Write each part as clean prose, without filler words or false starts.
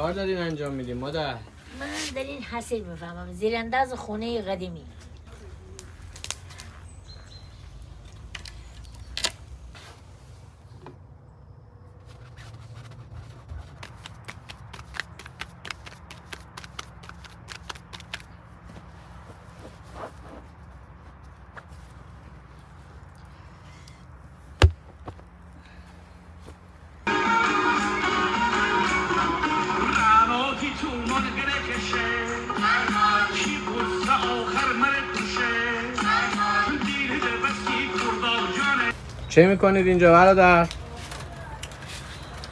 کار دارین انجام میدیم مادر؟ من در این حسیر میفهمم زیرانداز خونه قدیمی. چه میکنید اینجا برادر؟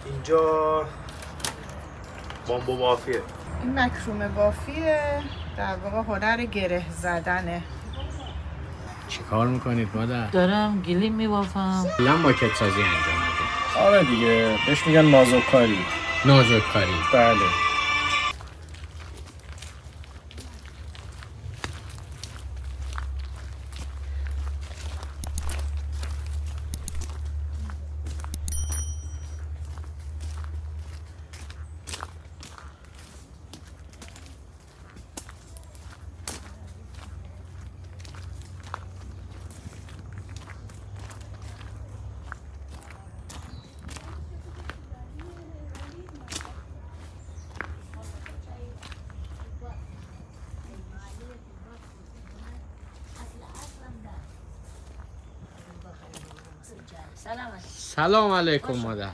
اینجا بامبو بافیه. این مکرومه بافیه، در واقع هنر گره زدنه. چی کار میکنید مادر؟ دارم گلیم میبافم. کلا ماکت سازی انجام میدید؟ آره دیگه، بهش میگن نازوکاری. نازک‌کاری. بله. سلام علیکم مادر.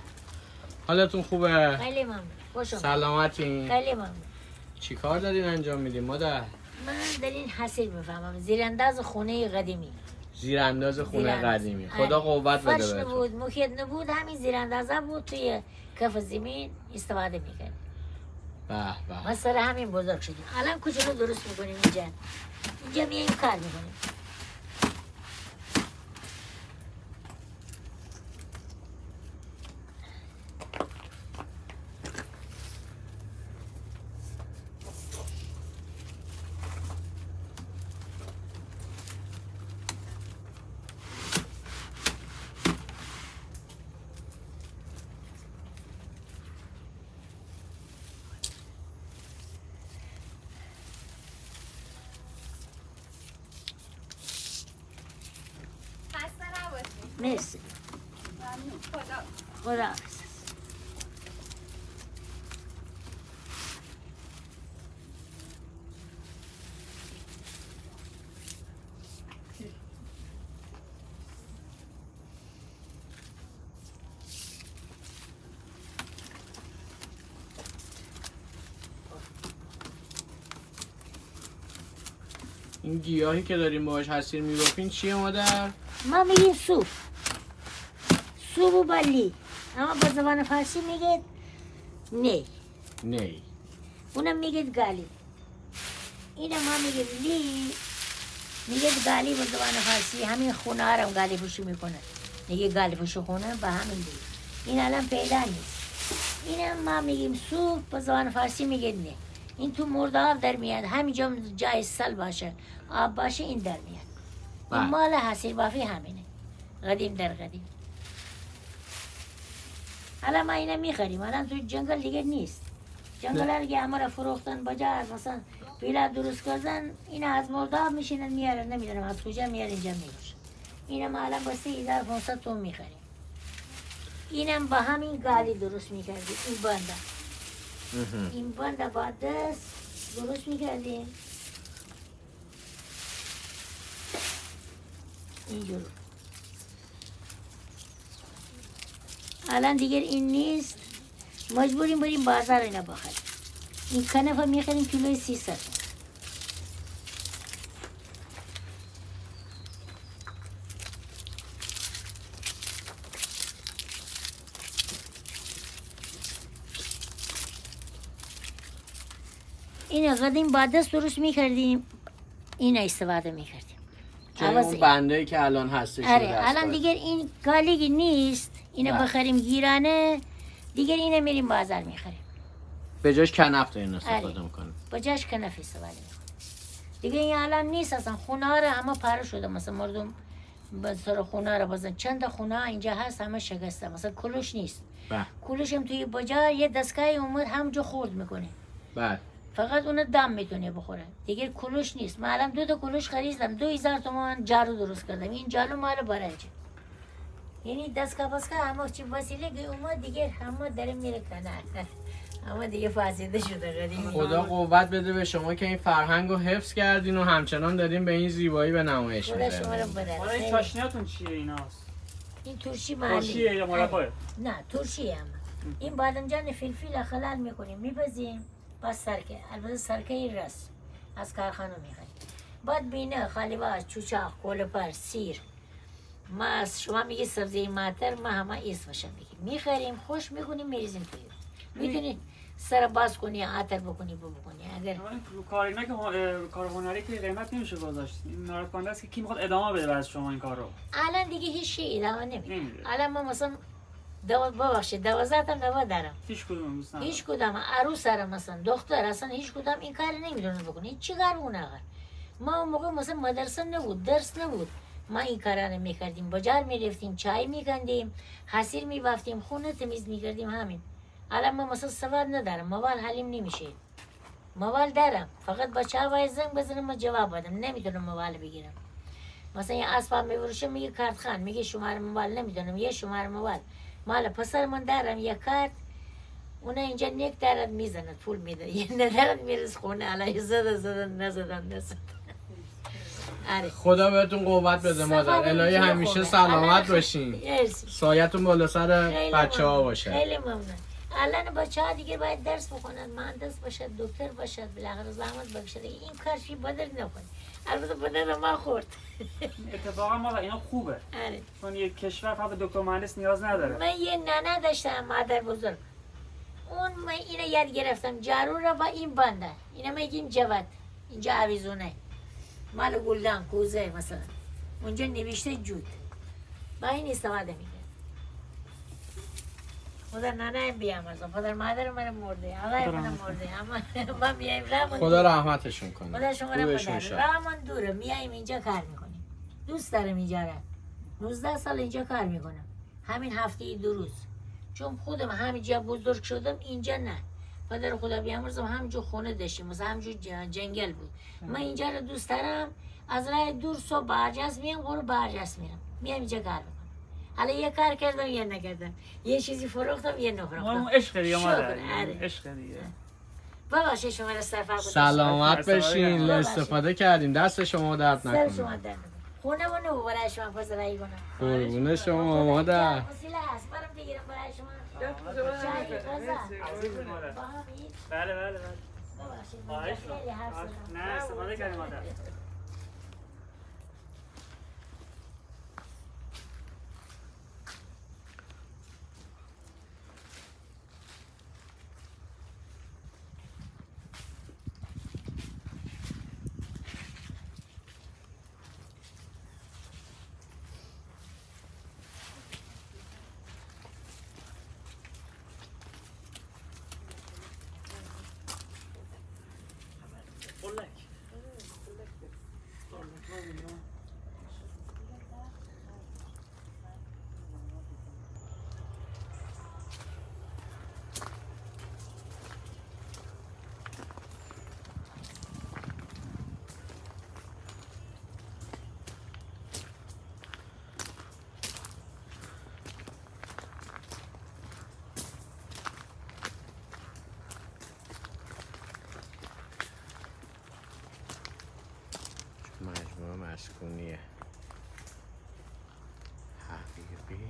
حالتون خوبه؟ خیلی ممنون. خوش اومدید. سلامتین؟ خیلی ممنون. چی کار دارین انجام میدیم مادر؟ من در این حسیر میفهمم زیرانداز خونه قدیمی. زیرانداز خونه قدیمی. خدا قوت بده فرش بهتون. نبود، موکت نبود، همین زیراندازه بود توی کف زمین استفاده میکنیم. به به. ما سر همین بزرگ شدیم. الان کوچولو درست میکنیم اینجا میایم کار میکنیم. مرسی. خدا حافظ. این گیاهی که داریم باهاش حسیر میبافین چیه مادر؟ ما میگیم سوپ و بلی، اما با زبان فارسی میگید نی. اونم میگید گالی. اینم ما میگیم لی، میگید گالی با زبان فارسی. همین خونه ها رو گالی پوشی میکنه، میگه گالی پوشی خونه با همین لی. این الان پیدا نیست. اینم ما میگیم سوپ، با زبان فارسی میگید نه. این تو مرداب در میاد، همینجا جای سل باشه آب باشه این در میاد. این مال حسیر بافی همینه، قدیم در قدیم. حالا ما اینه میخریم، الان تو جنگل دیگه نیست. جنگل ها دیگه همه را فروختن بجا، مثلا ویلا درست کردن. این از مرداب میشینن میارن، نمیدونم از کجا میارن اینجا میگوشن. اینم الان با 3500 تومن میخریم. اینم با همین گالی درست میکردیم. این بنده با دست درست میکردیم اینجور. الان دیگر این نیست، مجبوریم بریم بازار اینا بخریم. این کنفه میخریم کیلوی 300. این قدیم با دست درست میکردیم، این استفاده میکردیم. اون بنده‌ای که الان هستش. آره الان دیگر این گالیگی نیست. اینو بخریم گیرانه دیگر، اینو میریم بازار میخریم. به جاش کنف دارین استفاده میکنیم. به جاش کنف استفاده میکنیم دیگه. این الان نیست اصلا. خونه ها همه پاره شده، مثلا مردم سر خونه رو بزن. چند تا خونه اینجا هست همه شکسته، مثلا کلوش نیست. بله کلوش هم توی بجا یه دستگاه اومد همجا خورد میکنه، بله. فقط اون دم میتونه بخوره، دیگه کلوش نیست. من الان 2 تا کلوش خریدم، 2000 تومان جارو درست کردم. این جارو مال برنج، یعنی دستگاه بسکه همه چی وسیله که اومد دیگه همه داره میره کنار. همه دیگه فاسده شده قدیمی. خدا قوت بده به شما که این فرهنگ رو حفظ کردین و همچنان دارین به این زیبایی به نمایش خدا شما می‌ذارین. رو بده. حالا این چاشنیاتون چیه ایناست؟ این ترشی محلی. ترشیه یا مرباه؟ نه ترشی هم. این بادمجان فلفل خلال میکنیم میپزیم، بس سرکه، البته سرکه رس از کارخانه میخریم. بعد بینه، خالیباش، چوچاق، کولپر، سیر، ماست. شما میگی سبزی ماتر، ما همه اسمشم میگیم. میخریم، خوش میکنیم، میریزیم توی. میتونی سر باز کنی، عطر بکنی، بکنی. اگر رو کار اینا که کار هنری که قیمت نمیشه گذاشت. این ناراحت کننده است که کی میخواد ادامه بده بعد شما این کار رو. الان دیگه هیچ چیزی ادامه نمیده. الان ما مثلا ببخشید 12 تا نوه دارم. هیچ کدوم دوست ندارم. هیچ کدام عروس دارم، مثلا دختر، اصلا هیچ کدام این کار نمیدونه بکنه. چی کار اون آخر؟ ما اون موقع مثلا مدرسه نبود، درس نبود، ما این کارا رو میکردیم. بازار میرفتیم، چای میکندیم، حسیر میبافتیم، خونه تمیز میکردیم، همین. الان ما مثلا سواد ندارم، موبایل حلیم نمیشه. موبایل دارم، فقط بچه ها باید زنگ بزنم ما جواب بدم، نمیتونم موبایل بگیرم. مثلا یه اسباب میفروشه میگه کارت خان، میگه شماره موبایل نمیدونم، یه شماره موبایل مال پسر من دارم، یه کارت اون اینجا نیک دارد میزند، پول میده، یه ندارد میرس خونه علی زدن نزدن. آره. خدا بهتون قوت بده مادر. الهی همیشه سلامت باشین. سایتون بالا سر بچه ها باشه. خیلی ممنون. الان بچه ها دیگه باید درس بخونن، مهندس باشد، دکتر باشد، بالاخره زحمت بکشد. این کارشی بدل نکنه. البته بدل ما خورد. اتفاقا مالا اینا خوبه. آره. چون یک کشور فقط به دکتر مهندس نیاز نداره. من یه ننه داشتم مادر بزرگ. اون من اینو یاد گرفتم، جارو را با این بنده. اینو میگیم جواد. اینجا عویزونه. مال گلدان کوزه مثلا. اونجا نوشته جود. با این استفاده میگه. خدا ننه بیامرزم، خدا مادر من مرده، آقای من مرده، اما ما میایم رامون. خدا رحمتشون کنه. خدا شما رو بده. رامون دوره، میایم اینجا کار میکنیم. دوست دارم اینجا را. 19 سال اینجا کار میکنم. همین هفته 2 روز. چون خودم همینجا بزرگ شدم، اینجا نه. پدر خدا بیامرزم همینجا خونه داشتیم، مثلا همینجا جنگل بود. من اینجا رو دوست دارم. از راه دور صبح برجست میام، برو برجست میرم. میام اینجا کار میکنم. حالا یه کار کردم یه نکردم، یه چیزی فروختم یه نفروختم. اون عشق دیگه مادر. آره. عشق دیگه. باشه شما را سفر بود. سلامت بشین. استفاده کردیم، دست شما درد سر نکنه. شما درد نکنه. خونه منو برای شما پذیرایی کنم. قربون شما مادر. وسیله هست، برم بگیرم برای شما. چای غذا. با هم این. بله. ببخشید من خیلی حرف زدم. نه استفاده کردیم مادر. مجموعه مسکونیه حبیبی.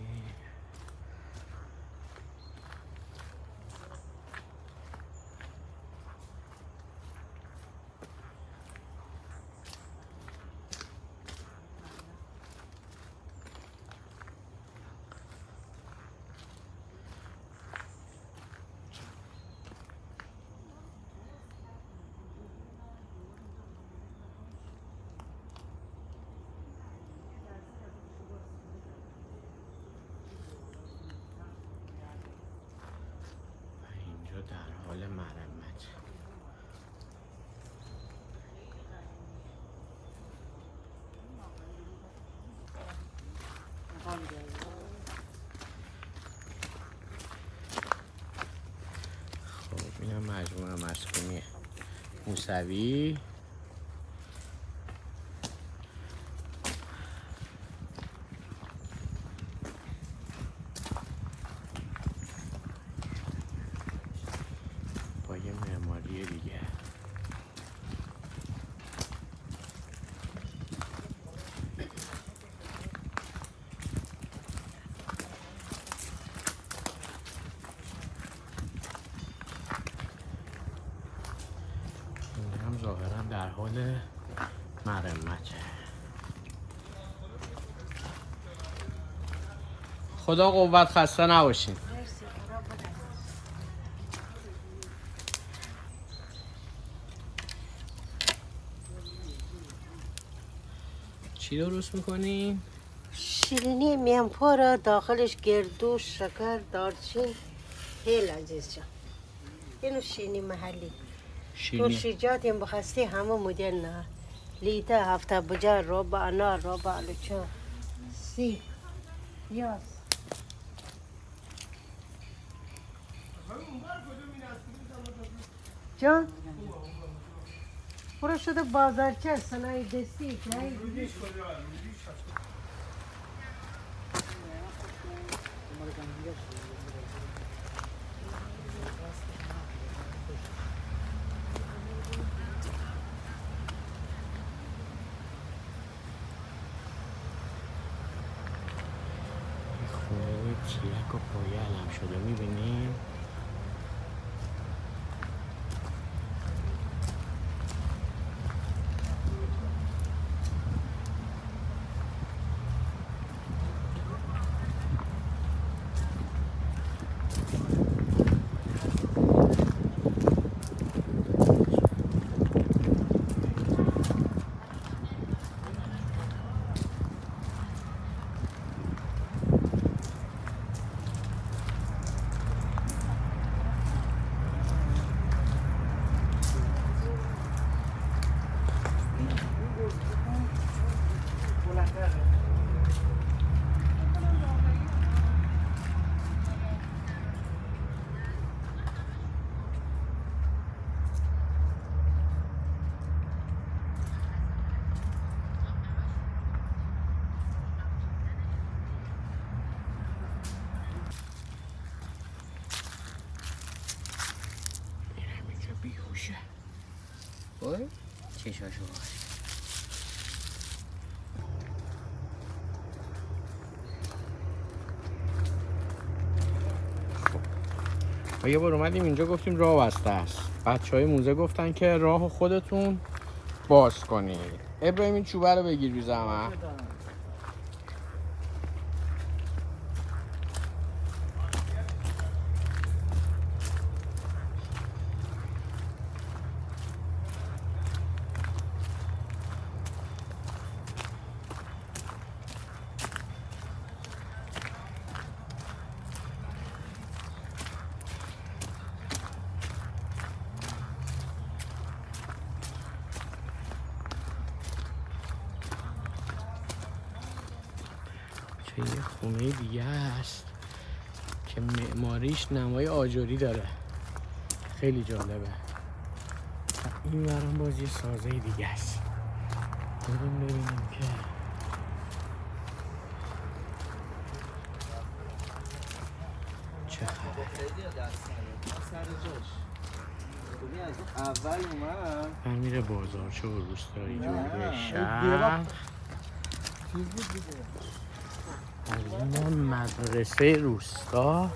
در حال مرمت. مسکونی موسوی. با یه معماری دیگه. ظاهرا در حال مرمت. خدا قوت، خسته نباشین. چی درست میکنی؟ شیرینی میانپا را داخلش گردو، شکر، دارچین، هیل عزیز جان. اینو شیرینی محلی. ترشیجات این بخستی همه مدل نه. لیتا، هفته بجا، روبا انار، روبا آلوچا، سی، پیاز. جان؟ برو شده بازارچه صنایع دستی که چیلک و پایه علم شده میبینیم. بیهوشه. اوه چشاشو خب یه بار اومدیم اینجا گفتیم راه بسته است. بچهای موزه گفتن که راه خودتون باز کنید. ابراهیم این چوبه رو بگیر بی زحمت. یه خونه دیگه هست که معماریش نمای آجری داره، خیلی جالبه. این برام باز یه سازه دیگه است. بریم ببینیم که چه خبره. امیر بازارچه و روستایی جمهوری شهر. از این مدرسه روستا.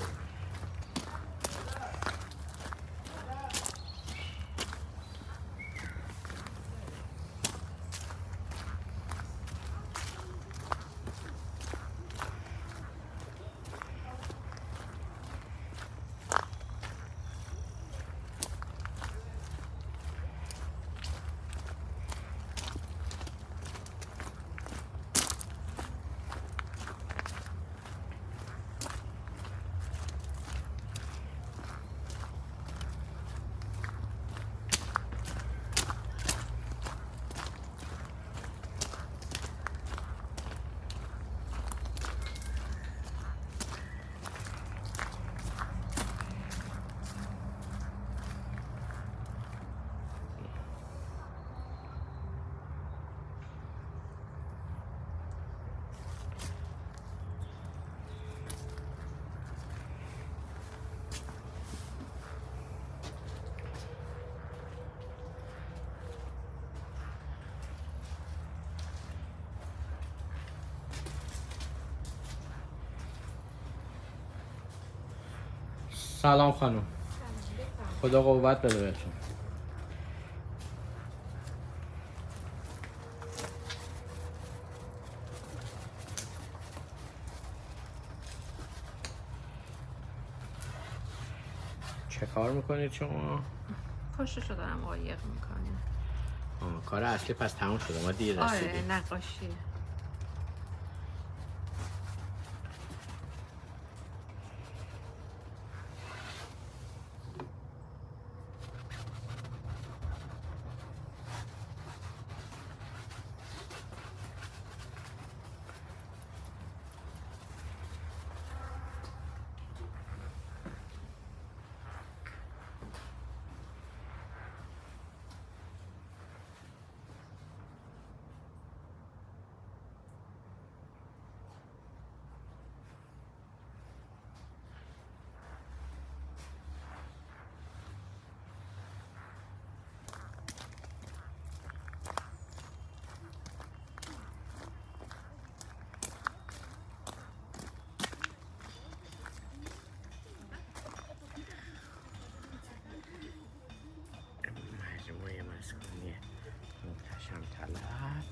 سلام خانم. خدا قوت بده بهتون. چه کار میکنید شما؟ پشتشو دارم قایق میکنم. کار اصلی پس تموم شده، ما دیر رسیدیم. آره نقاشی. مجموعه مسکونی محتشم طلب.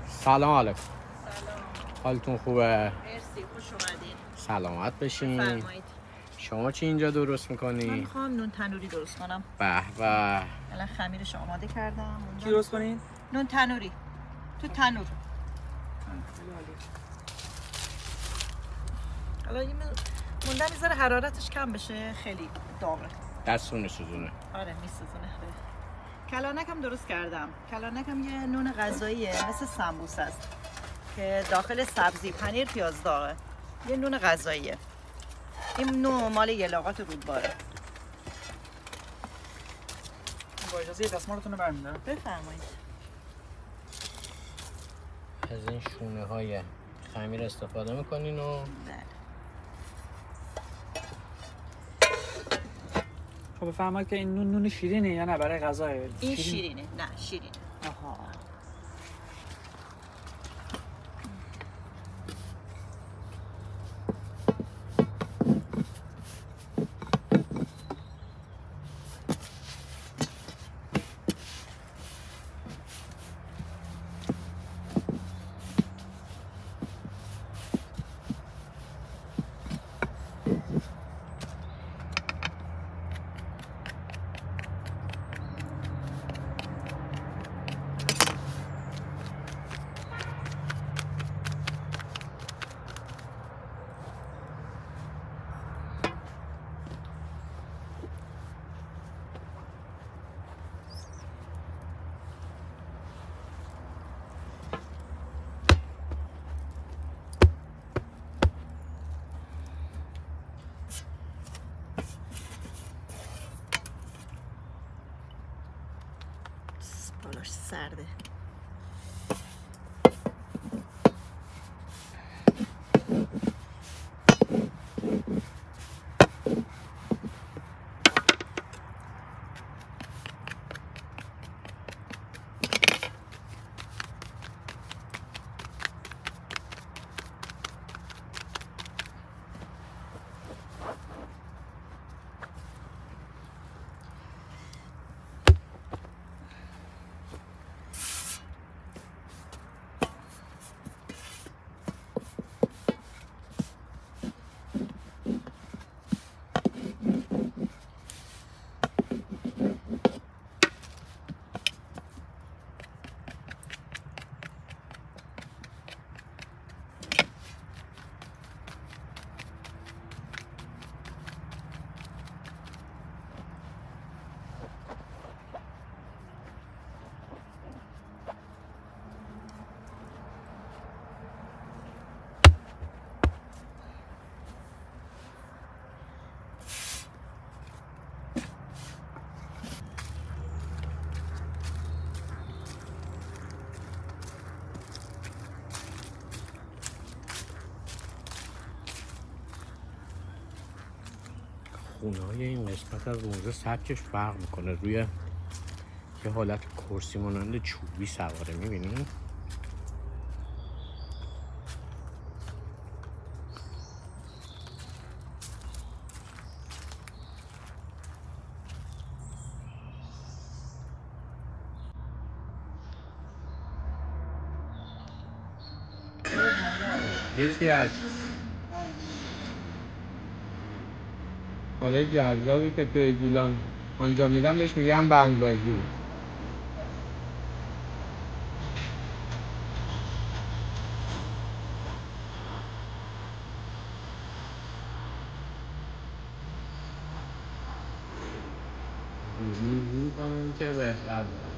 سلام علیکم. حالتون خوبه؟ مرسی، خوش اومدین. سلامت بشین. بفرمایید. شما چی اینجا درست میکنی؟ من میخوام نون تنوری درست کنم. به به. الان خمیرش آماده کردم. چی درست کنین؟ نون تنوری. تو تنور. حالا این موندم میذاره حرارتش کم بشه، خیلی داغه. دستون سوزونه. آره میسوزونه. کلانک هم درست کردم. کلانک هم یه نون غذاییه، مثل سمبوسه است که داخل سبزی، پنیر، پیاز داغه. یه نون غذاییه. این نوع مال یلاقات رودباره. با اجازه یه دستمالتون رو برمی‌دارم. بفرمایید. از این شونه های خمیر استفاده میکنین و بله. خب بفرمایید که این نون شیرینه یا نه برای غذاه؟ این شیرینه. نه شیرینه. آها. بالاش سرده. خونه های این قسمت از موزه سبکش فرق میکنه. روی یه حالت کرسی مانند چوبی سواره، میبینی؟ یکی از حاله جذابی که توی گیلان انجام میدم بهش میگم بندبازی. میکنم که بهتر دارم.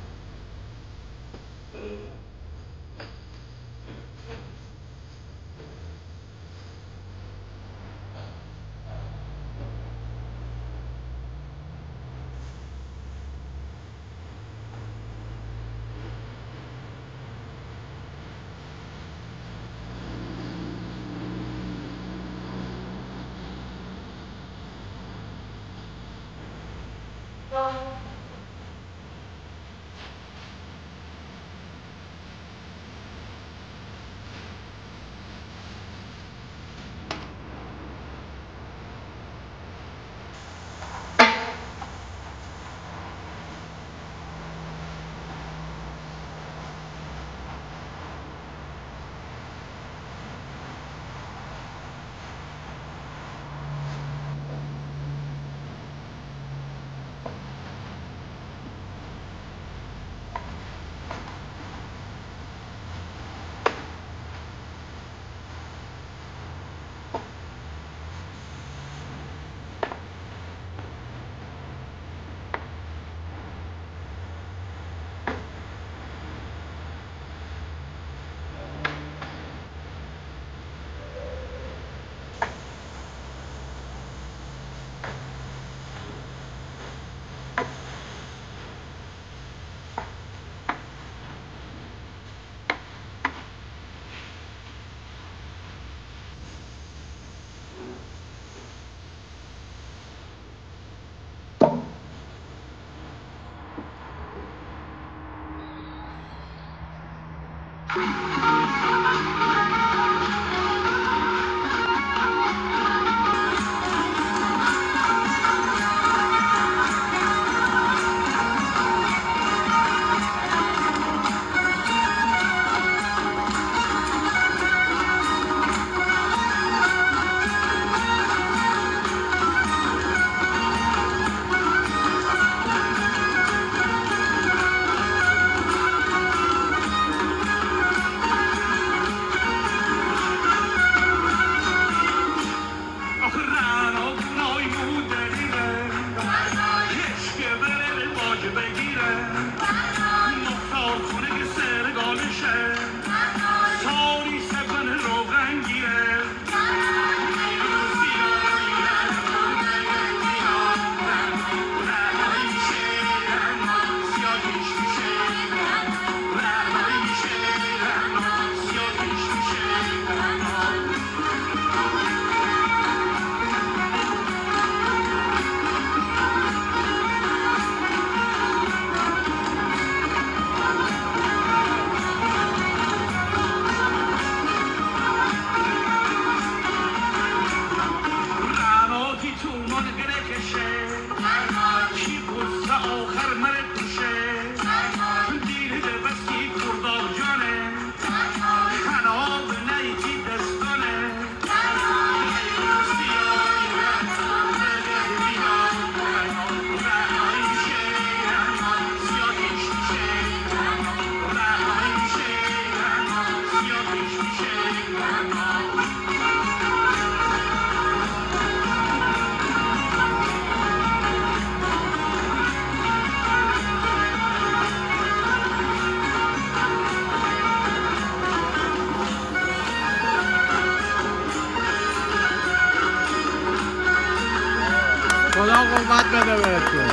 خدا قوت بده بهتون.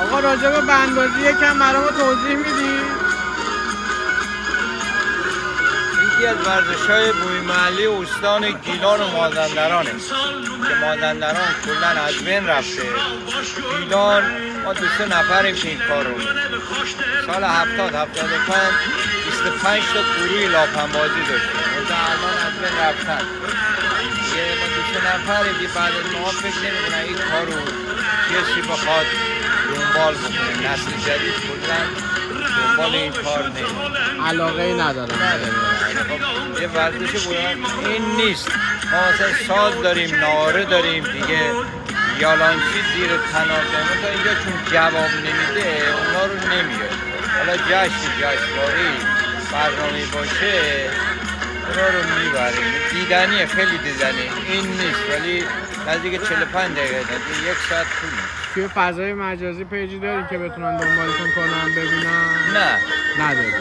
آقا راجع به بندبازی یکم برامو توضیح میدی؟ این یکی از ورزش‌های بوی محلی استان گیلان و مازندرانه که مازندران کلاً از بین رفته. گیلان ما 2-3 نفریم که این کار رو سال 70-75 25 تا گروه لاپنبازی داشتیم. الان از بین رفتن. ما 2-3 نفریم که بعد ما فکر نمی‌کنن این کار رو کسی بخواد دنبال بکنه. نسل جدید کلاً دنبال این کار نمی‌کنه. علاقه ندارم. یه ورزش بودن این نیست. ما مثلا ساز داریم، ناره داریم دیگه، یالانچی زیر تناب داریم. تا اینجا چون جواب نمیده اونا رو نمیاد. حالا جشنواره برنامه باشه اونا رو میبریم. دیدنیه، خیلی دیدنی. این نیست ولی نزدیک 45 دقیقه یک ساعت طول می‌کشه. توی فضای مجازی پیجی داری که بتونن دنبالتون کنن ببینن؟ نه نداری.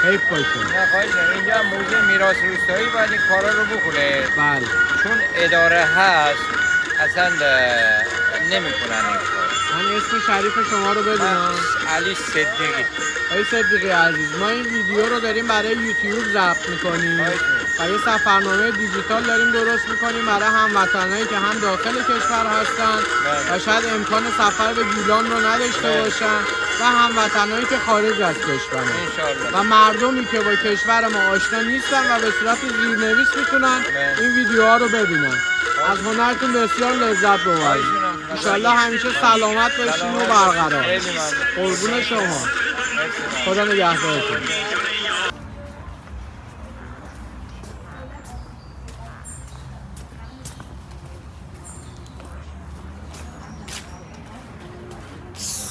حیف باشه. نه خواهش اینجا موزه میراث روستایی باید این کارا رو بکنه. بله. چون اداره هست اصلا نمیکنن این کار. من اسم شریف شما رو بدونم. علی صدیقی. آقای صدیقی عزیز، ما این ویدیو رو داریم برای یوتیوب ضبط میکنیم و یه سفرنامه دیجیتال داریم درست میکنیم برای هموطنایی که هم داخل کشور هستن و شاید امکان سفر به گیلان رو نداشته باشن و هموطنایی که خارج از کشورن و مردمی که با کشور ما آشنا نیستن و به صورت زیرنویس میتونن این ویدیوها رو ببینن. از هنرتون بسیار لذت ببرید. انشالله همیشه سلامت باشین و برقرار. قربون شما. خدا نگهدارتون.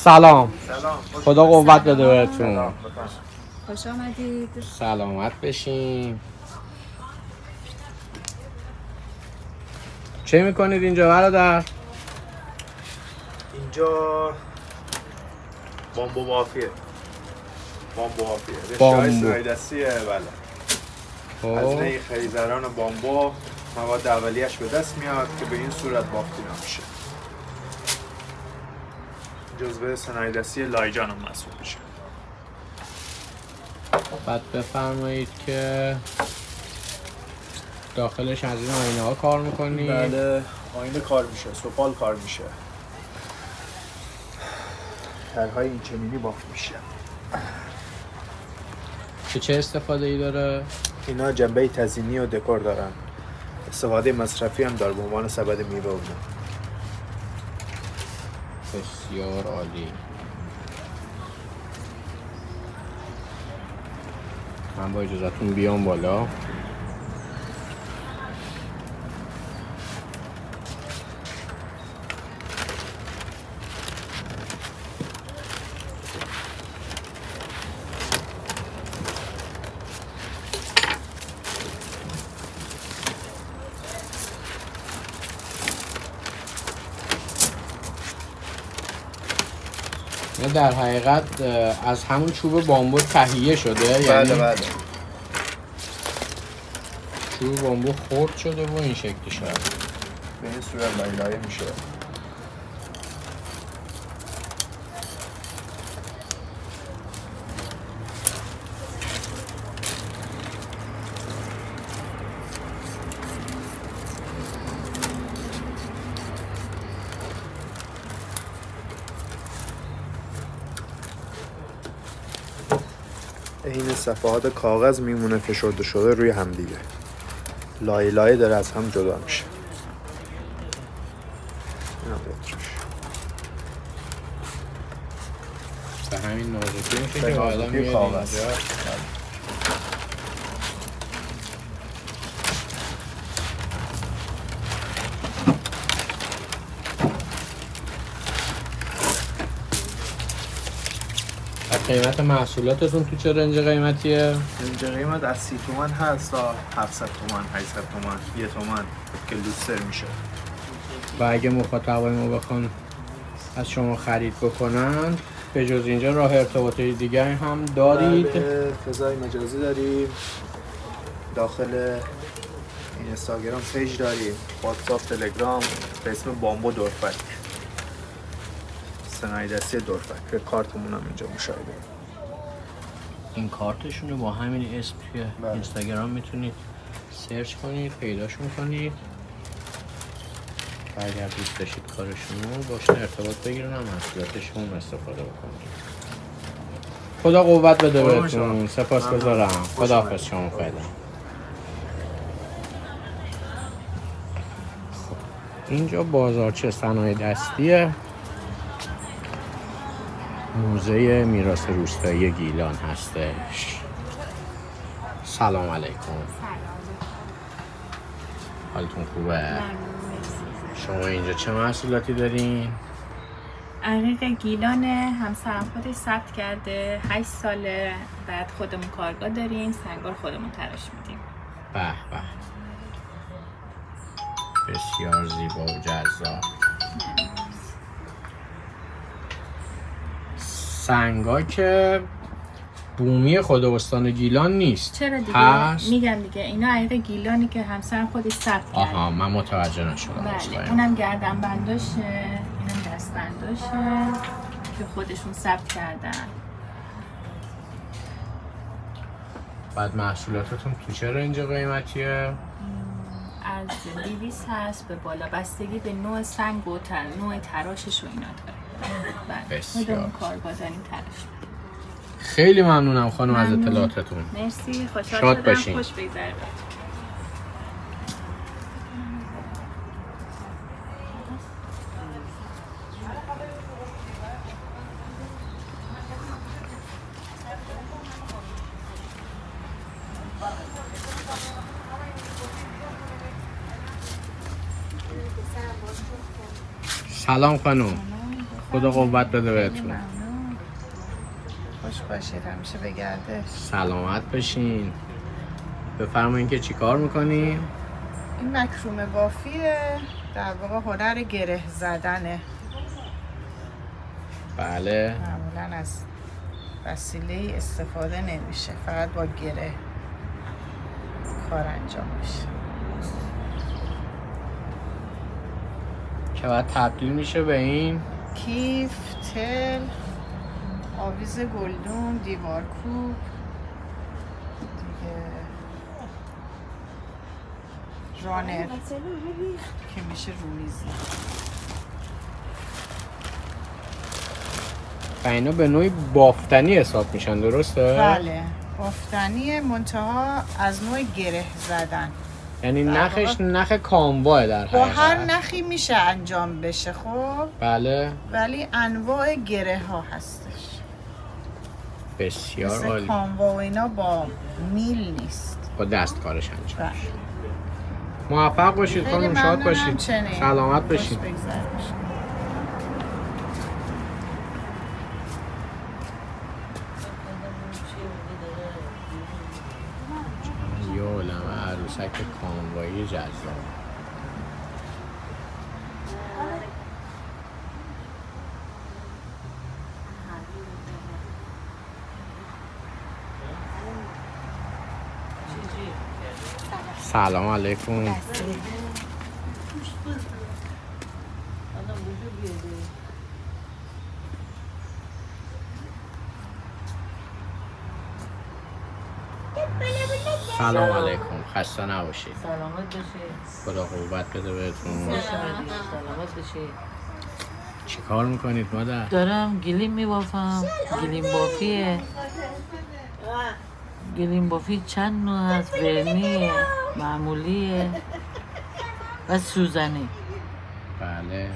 سلام. خدا قوت بده بهتون. خوش آمدید. سلامت بشین. چه میکنید اینجا برادر؟ اینجا بامبو بافیه. بامبو. رشته دستیه. بله. از نی خریداران بامبو مواد اولیه‌اش به دست میاد که به این صورت بافتی نمیشه. جزو صنایع دستی لایجان هم محسوب میشه. بعد بفرمایید که داخلش از این آینه ها کار میکنی؟ بله، آینه کار میشه، سوپال کار میشه، طرح‌های این چنینی بافت میشه. چه استفاده ای داره؟ اینا جنبه تزیینی و دکور دارن. استفاده مصرفی هم داره به عنوان سبد میوه و بسیار عالی. من با اجازتون بیام بالا. در حقیقت از همون چوب بامبو تهیه شده. بله بله. چوب بامبو خرد شده و این شکلی شده. به این صورت لایه میشه. این صفحات کاغذ میمونه فشرده شده روی هم دیگه. لایه لایه داره از هم جدا میشه. به همین نازکی میشه که آدم میاد کاغذ. قیمت محصولاتتون تو چه رنج قیمتیه؟ رنج قیمت از 30 تومن هست تا 700 تومن، 800 تومن، 1 تومن که لوستر میشه. و اگه مخاطبای ما بخوان از شما خرید بکنن به جز اینجا راه ارتباطی دیگه هم دارید؟ فضای مجازی داریم، داخل این اینستاگرام پیج داریم، واتساپ، تلگرام به اسم بامبو دورفک، صنایع دستی دورفک. کارتمون هم اینجا مشاهده. این کارتشون رو با همین اسم توی اینستاگرام میتونید سرچ کنید، پیداش میکنید و اگر دوست داشتید کارشون رو باشن ارتباط بگیرن و محصولاتشون استفاده بکنید. خدا قوت بده بهتون. سپاسگزارم. خداحافظ شما فعلا. اینجا بازارچه صنایع دستیه، موزه میراث روستایی گیلان هستش. سلام علیکم. حالتون خوبه؟ شما اینجا چه محصولاتی دارین؟ عقیق گیلان، همسرم خودش ثبت کرده، 8 ساله. بعد خودمون کارگاه داریم، سنگار خودمون تراش میدیم. به به، بسیار زیبا و جذاب. سنگا که بومی خود استان گیلان نیست. چرا دیگه؟ میگم دیگه اینا عقیق گیلانی که همسرم خودش ثبت کرده. آها، من متوجه نشدم. بله، اونم گردن بنداشه، اینم دست بنداشه که خودشون ثبت کردن. بعد محصولاتتون تو چه رنج قیمتیه؟ از 200 هست به بالا، بستگی به نوع سنگ و نوع تراشش و اینا داره. بله، خودمون کارگاه داریم تراش. خیلی ممنونم خانم از اطلاعاتتون. مرسی، خوشحال شاد شدم. باشین. خوش بگذره. سلام خانم. خدا قوت بده بهتون. خوش باشید، همیشه به گردش. سلامت بشین. بفرمایید که چی کار میکنی؟ این مکرومه بافیه، در واقع هنر گره زدنه. بله. معمولا از وسیله استفاده نمیشه، فقط با گره کار انجام میشه که بعد تبدیل میشه به این کیف، تل، آویز گلدون، دیوارکوب دیگه، رانر که میشه رومیزی. و اینا به نوعی بافتنی حساب میشن، درسته؟ بله، بافتنی، منتها از نوع گره زدن. یعنی نخش نخ کامواه در حقیقت. با هر نخی میشه انجام بشه، خب بله. ولی انواع گره ها هستش. بسیار مثل عالی. کاموا و اینا با میل نیست، با دستکارش انجام بله. میشه. موفق باشید خانم، شاد باشید، سلامت باشید. یه عالمه عروسک کاموایی جذاب. سلام علیکم. سلام علیکم، خسته نباشید. سلامت باشید. خدا قوت بده بهتون. سلامت باشید. چی کار میکنید مادر؟ دارم گلیم میبافم. گلیم بافیه. گلیم بافی چند نوع هست، ورنیه، معمولیه و سوزنی. بله.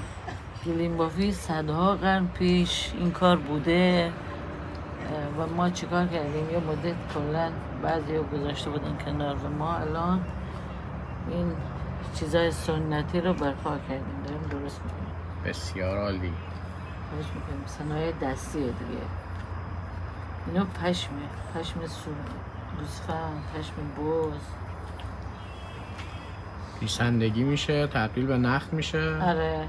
گلیم بافی صدها قرن پیش این کار بوده و ما چیکار کردیم؟ یه مدت کلن بعضی ها گذاشته بودن کنار و ما الان این چیزای سنتی رو برپا کردیم، داریم درست میکنیم. بسیار عالی. درست میکنیم. صنایع دستیه دیگه. اینا پشمه، پشم گوسفند، پشم بز. پیسندگی میشه، تبدیل به نخ میشه. آره.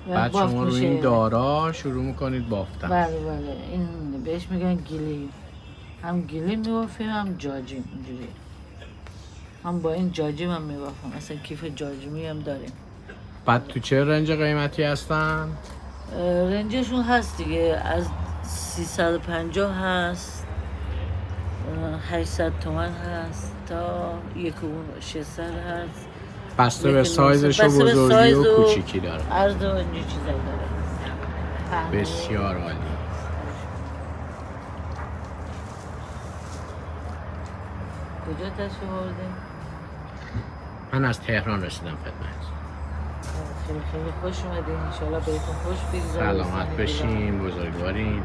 بعد شما رو این دارا شروع میکنید بافتن. بله بله، این بهش میگن گلیم. هم گلیم میبافیم هم جاجیم. اینجوری هم با این جاجیم هم میبافم، مثلا کیف جاجیمی هم داریم. بعد تو چه رنج قیمتی هستن؟ رنجشون هست دیگه، از 350 هست 800 تومن هست تا 1,600 هست. بسته به سایزش و بزرگی و کوچیکی داره. عرض و اینجور چیزایی داره. بسیار عالی. کجا تشریف آوردین؟ من از تهران رسیدم خدمت. خیلی خیلی خوش اومدین. انشالله بهتون خوش بگذره. سلامت بشین، بزرگوارین.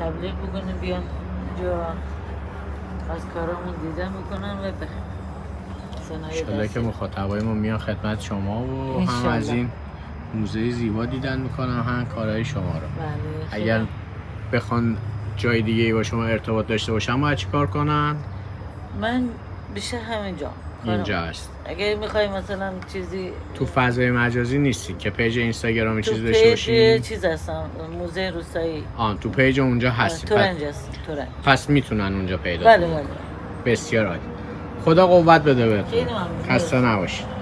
تبلیغ بکنیم بیان اینجا از کارامون دیدن بکنن و بخیر. انشالله که مخاطبای ما میان خدمت شما و هم از این موزه زیبا دیدن میکنن هم کارهای شما رو. بله. اگر بخوان جای دیگه ای با شما ارتباط داشته باشن باید چی کار کنن؟ من بیشتر همینجا اینجا هست. اگه میخوای مثلا چیزی تو فضای مجازی نیستی که پیج اینستاگرامی چیزی داشته باشی؟ تو پیج چیز هستم، موزه روستایی. تو پیج اونجا هستی. تورنج هست. تورنج. پس میتونن اونجا پیدا بله کنن. بله. بسیار عالی. خدا قوت بده بهتون. خیلی ممنون. خسته نباشید.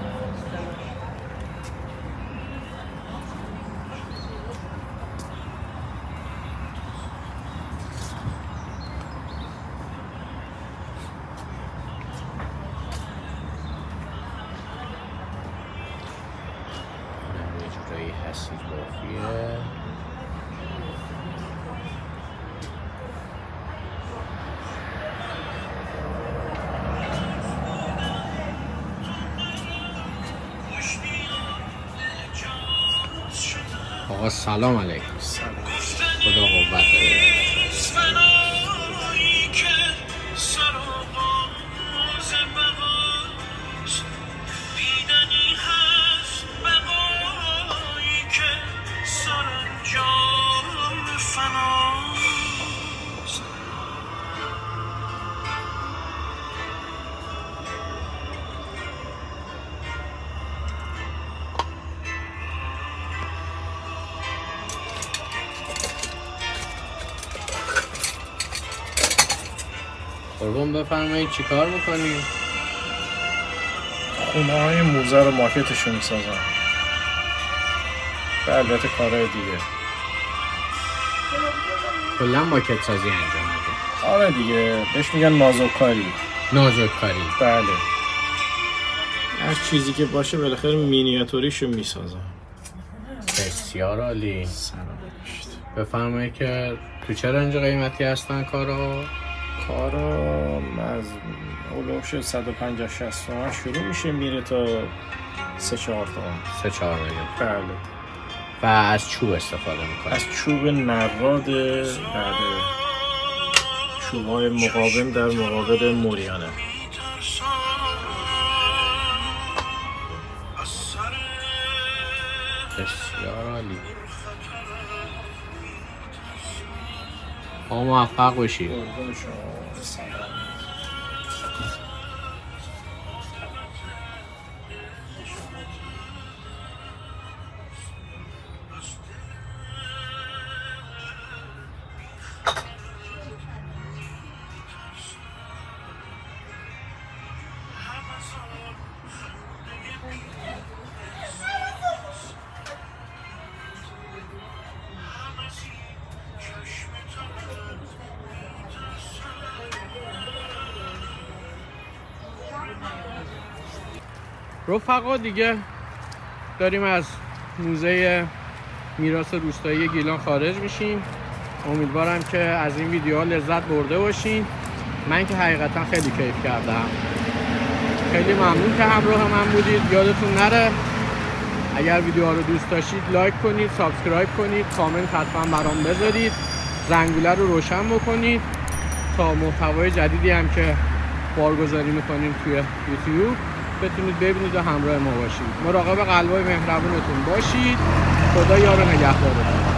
آقا سلام علیکم. خدا قوت بده. قربان بفرمایید چی کار میکنی؟ خونه های موزه رو ماکتشو میسازم. به البته کارهای دیگه. کلا ماکت سازی انجام میده. آره دیگه بهش میگن نازکاری. نازکاری. بله. هر چیزی که باشه بالاخره مینیاتوریشو میسازم. بسیار عالی. سلام باشید. بفرمایید که تو چه رنج قیمتی هستن کارا از اولوش 150-60 تومن شروع میشه میره تا 3-4 تومن. 3-4 میلیون. بله. و از چوب استفاده میکنه؟ از چوب نراد. بله. چوب‌های مقاوم در مقابل موریانه. بسیار عالی. موفق باشید. رفقا دیگه داریم از موزه میراث روستایی گیلان خارج میشیم. امیدوارم که از این ویدیوها لذت برده باشین. من که حقیقتا خیلی کیف کردم. خیلی ممنون که همراه من بودید. یادتون نره اگر ویدیوها رو دوست داشتید لایک کنید، سابسکرایب کنید، کامنت حتما برام بذارید، زنگوله رو روشن بکنید تا محتوای جدیدی هم که بارگذاری میکنیم توی یوتیوب بتونید ببینید و همراه ما باشید. مراقب قلبای مهربونتون باشید. خدا یار و نگهدارتون.